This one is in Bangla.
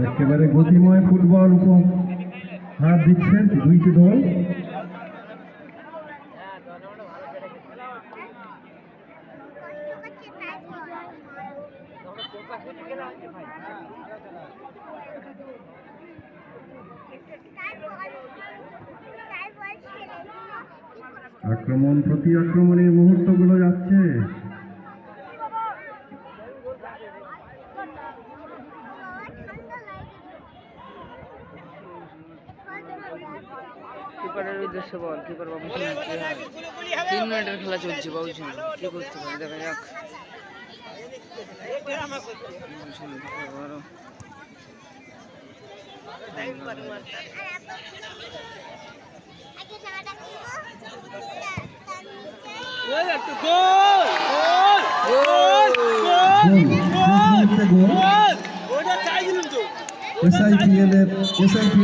একেবারে গতিময় ফুটবল হাত দিচ্ছেন দুইটি দল। আক্রমণ প্রতি আক্রমণের মুহূর্তগুলো যাচ্ছে। কিপারের উদ্দেশ্যে বল, কিপার বাবু 3 মিনিটের খেলা চলছে, বাবু কি করতে পারে দেখা যাক। SIPL